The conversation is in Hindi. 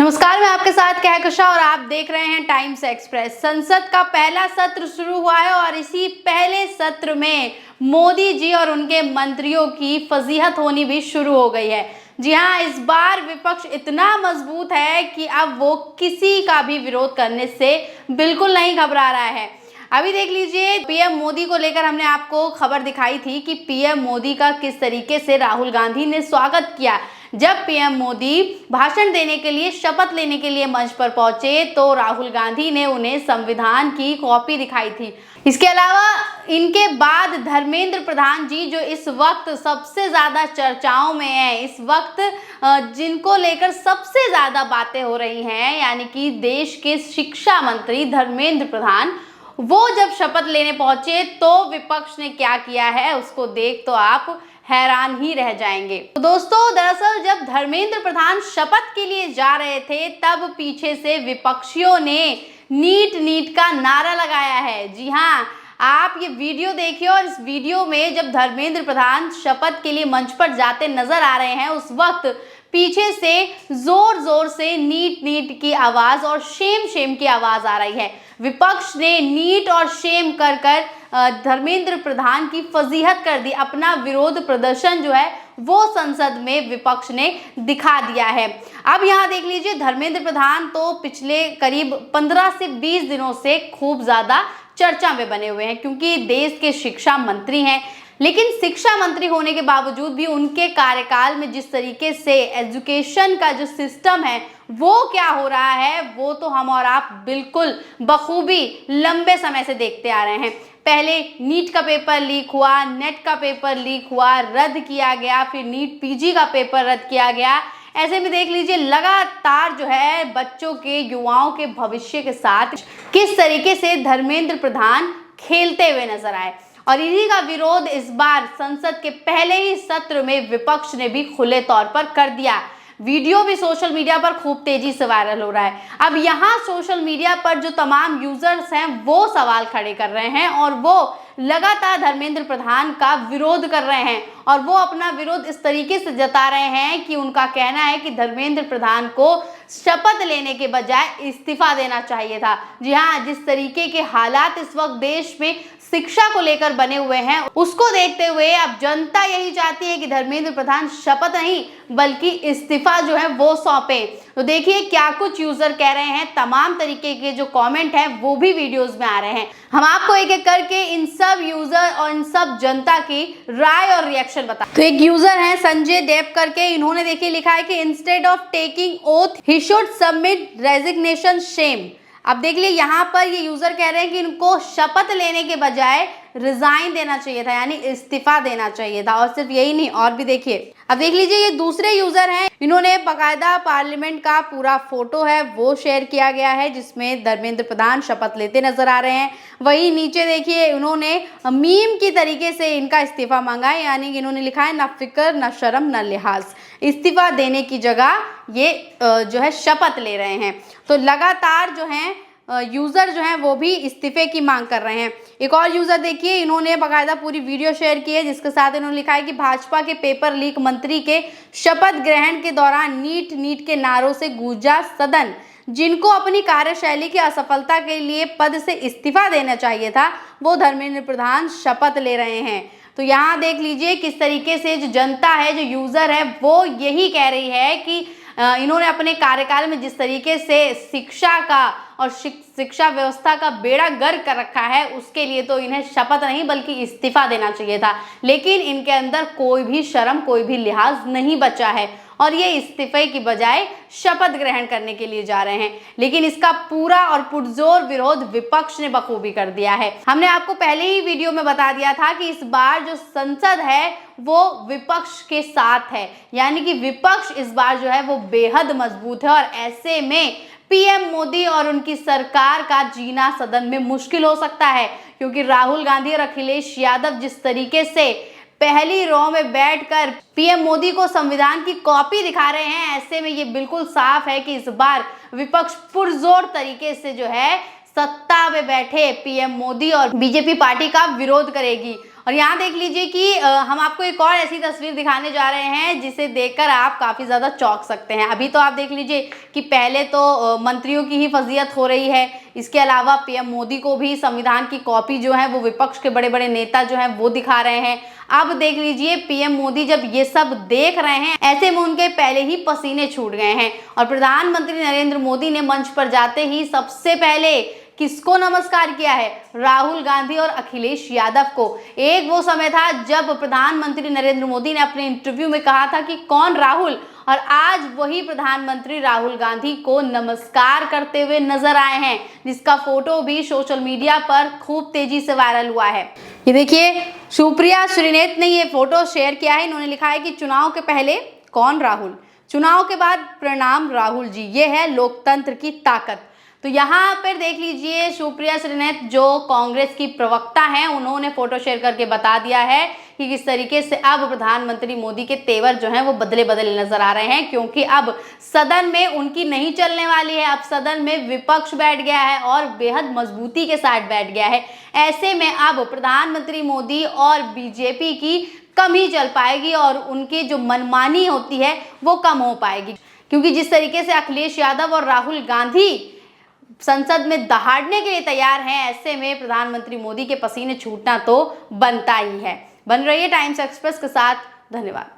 नमस्कार, मैं आपके साथ कहकशा और आप देख रहे हैं टाइम्स एक्सप्रेस। संसद का पहला सत्र शुरू हुआ है और इसी पहले सत्र में मोदी जी और उनके मंत्रियों की फजीहत होनी भी शुरू हो गई है। जी हाँ, इस बार विपक्ष इतना मजबूत है कि अब वो किसी का भी विरोध करने से बिल्कुल नहीं घबरा रहा है। अभी देख लीजिए, पीएम मोदी को लेकर हमने आपको खबर दिखाई थी कि पीएम मोदी का किस तरीके से राहुल गांधी ने स्वागत किया। जब पीएम मोदी भाषण देने के लिए, शपथ लेने के लिए मंच पर पहुंचे तो राहुल गांधी ने उन्हें संविधान की कॉपी दिखाई थी। इसके अलावा इनके बाद धर्मेंद्र प्रधान जी, जो इस वक्त सबसे ज्यादा चर्चाओं में है, इस वक्त जिनको लेकर सबसे ज्यादा बातें हो रही हैं, यानी कि देश के शिक्षा मंत्री धर्मेंद्र प्रधान, वो जब शपथ लेने पहुंचे तो विपक्ष ने क्या किया है उसको देख तो आप हैरान ही रह जाएंगे। तो दोस्तों, दरअसल जब धर्मेंद्र प्रधान शपथ के लिए जा रहे थे तब पीछे से विपक्षियों ने नीट नीट का नारा लगाया है। जी हाँ, आप ये वीडियो देखिए और इस वीडियो में जब धर्मेंद्र प्रधान शपथ के लिए मंच पर जाते नजर आ रहे हैं, उस वक्त पीछे से जोर जोर से नीट नीट की आवाज और शेम शेम की आवाज आ रही है। विपक्ष ने नीट और शेम कर कर धर्मेंद्र प्रधान की फजीहत कर दी। अपना विरोध प्रदर्शन जो है वो संसद में विपक्ष ने दिखा दिया है। अब यहाँ देख लीजिए, धर्मेंद्र प्रधान तो पिछले करीब 15 से 20 दिनों से खूब ज्यादा चर्चा में बने हुए हैं, क्योंकि देश के शिक्षा मंत्री हैं। लेकिन शिक्षा मंत्री होने के बावजूद भी उनके कार्यकाल में जिस तरीके से एजुकेशन का जो सिस्टम है वो क्या हो रहा है, वो तो हम और आप बिल्कुल बखूबी लंबे समय से देखते आ रहे हैं। पहले नीट का पेपर लीक हुआ, नेट का पेपर लीक हुआ, रद्द किया गया, फिर नीट पीजी का पेपर रद्द किया गया। ऐसे में देख लीजिए, लगातार जो है बच्चों के, युवाओं के भविष्य के साथ किस तरीके से धर्मेंद्र प्रधान खेलते हुए नजर आए। और इन्हीं का विरोध इस बार संसद के पहले ही सत्र में विपक्ष ने भी खुले तौर पर कर दिया। वीडियो भी सोशल मीडिया पर खूब तेजी से वायरल हो रहा है। अब यहाँ सोशल मीडिया पर जो तमाम यूजर्स हैं वो सवाल खड़े कर रहे हैं और वो लगातार धर्मेंद्र प्रधान का विरोध कर रहे हैं और वो अपना विरोध इस तरीके से जता रहे हैं कि उनका कहना है कि धर्मेंद्र प्रधान को शपथ लेने के बजाय इस्तीफा देना चाहिए था। जी हाँ, जिस तरीके के हालात इस वक्त देश में शिक्षा को लेकर बने हुए हैं, उसको देखते हुए अब जनता यही चाहती है कि धर्मेंद्र प्रधान शपथ नहीं बल्कि इस्तीफा जो है वो सौंपे। तो देखिए क्या कुछ यूजर कह रहे हैं, तमाम तरीके के जो कमेंट हैं वो भी वीडियोस में आ रहे हैं। हम आपको एक एक करके इन सब यूजर और इन सब जनता की राय और रिएक्शन बता। तो एक यूजर है संजय देव करके, इन्होंने देखिए लिखा है कि instead of taking oath he should submit resignation shame. अब देख लिए, यहाँ पर ये यूजर कह रहे हैं कि इनको शपथ लेने के बजाय रिजाइन देना चाहिए था, यानी इस्तीफा देना चाहिए था। और सिर्फ यही नहीं, और भी देखिए। अब देख लीजिए, ये दूसरे यूजर हैं, इन्होंने बाकायदा पार्लियामेंट का पूरा फोटो है वो शेयर किया गया है जिसमें धर्मेंद्र प्रधान शपथ लेते नजर आ रहे हैं। वही नीचे देखिए, उन्होंने मीम की तरीके से इनका इस्तीफा मांगा है, यानी कि इन्होंने लिखा है न फिक्र न शर्म न लिहाज। इस्तीफा देने की जगह ये जो है शपथ ले रहे हैं। तो लगातार जो है यूजर जो हैं वो भी इस्तीफे की मांग कर रहे हैं। एक और यूजर देखिए, इन्होंने बाकायदा पूरी वीडियो शेयर की है जिसके साथ इन्होंने लिखा है कि भाजपा के पेपर लीक मंत्री के शपथ ग्रहण के दौरान नीट नीट के नारों से गूंजा सदन। जिनको अपनी कार्यशैली की असफलता के लिए पद से इस्तीफा देना चाहिए था, वो धर्मेंद्र प्रधान शपथ ले रहे हैं। तो यहाँ देख लीजिए किस तरीके से जो जनता है, जो यूजर है, वो यही कह रही है कि इन्होंने अपने कार्यकाल में जिस तरीके से शिक्षा का और शिक्षा व्यवस्था का बेड़ा गर्क कर रखा है, उसके लिए तो इन्हें शपथ नहीं बल्कि इस्तीफा देना चाहिए था। लेकिन इनके अंदर कोई भी शर्म, कोई भी लिहाज नहीं बचा है और ये इस्तीफे की बजाय शपथ ग्रहण करने के लिए जा रहे हैं। लेकिन इसका पूरा और पुरजोर विरोध विपक्ष ने बखूबी कर दिया है। हमने आपको पहले ही वीडियो में बता दिया था कि इस बार जो संसद है वो विपक्ष के साथ है, यानी कि विपक्ष इस बार जो है वो बेहद मजबूत है और ऐसे में पीएम मोदी और उनकी सरकार का जीना सदन में मुश्किल हो सकता है, क्योंकि राहुल गांधी और अखिलेश यादव जिस तरीके से पहली रो में बैठकर पीएम मोदी को संविधान की कॉपी दिखा रहे हैं, ऐसे में ये बिल्कुल साफ है कि इस बार विपक्ष पुरजोर तरीके से जो है सत्ता में बैठे पीएम मोदी और बीजेपी पार्टी का विरोध करेगी। और यहाँ देख लीजिए कि हम आपको एक और ऐसी तस्वीर दिखाने जा रहे हैं जिसे देखकर आप काफ़ी ज़्यादा चौंक सकते हैं। अभी तो आप देख लीजिए कि पहले तो मंत्रियों की ही फजीहत हो रही है, इसके अलावा पीएम मोदी को भी संविधान की कॉपी जो है वो विपक्ष के बड़े बड़े नेता जो हैं वो दिखा रहे हैं। अब देख लीजिए पीएम मोदी जब ये सब देख रहे हैं, ऐसे में उनके पहले ही पसीने छूट गए हैं और प्रधानमंत्री नरेंद्र मोदी ने मंच पर जाते ही सबसे पहले किसको नमस्कार किया है? राहुल गांधी और अखिलेश यादव को। एक वो समय था जब प्रधानमंत्री नरेंद्र मोदी ने अपने इंटरव्यू में कहा था कि कौन राहुल, और आज वही प्रधानमंत्री राहुल गांधी को नमस्कार करते हुए नजर आए हैं, जिसका फोटो भी सोशल मीडिया पर खूब तेजी से वायरल हुआ है। ये देखिए सुप्रिया श्रीनेत ने ये फोटो शेयर किया है। इन्होंने लिखा है कि चुनाव के पहले कौन राहुल, चुनाव के बाद प्रणाम राहुल जी, ये है लोकतंत्र की ताकत। तो यहाँ पर देख लीजिए सुप्रिया श्रीनेत जो कांग्रेस की प्रवक्ता हैं, उन्होंने फोटो शेयर करके बता दिया है कि किस तरीके से अब प्रधानमंत्री मोदी के तेवर जो हैं वो बदले बदले नजर आ रहे हैं, क्योंकि अब सदन में उनकी नहीं चलने वाली है। अब सदन में विपक्ष बैठ गया है और बेहद मजबूती के साथ बैठ गया है। ऐसे में अब प्रधानमंत्री मोदी और बीजेपी की कम ही चल पाएगी और उनकी जो मनमानी होती है वो कम हो पाएगी, क्योंकि जिस तरीके से अखिलेश यादव और राहुल गांधी संसद में दहाड़ने के लिए तैयार हैं, ऐसे में प्रधानमंत्री मोदी के पसीने छूटना तो बनता ही है। बन रही है टाइम्स एक्सप्रेस के साथ। धन्यवाद।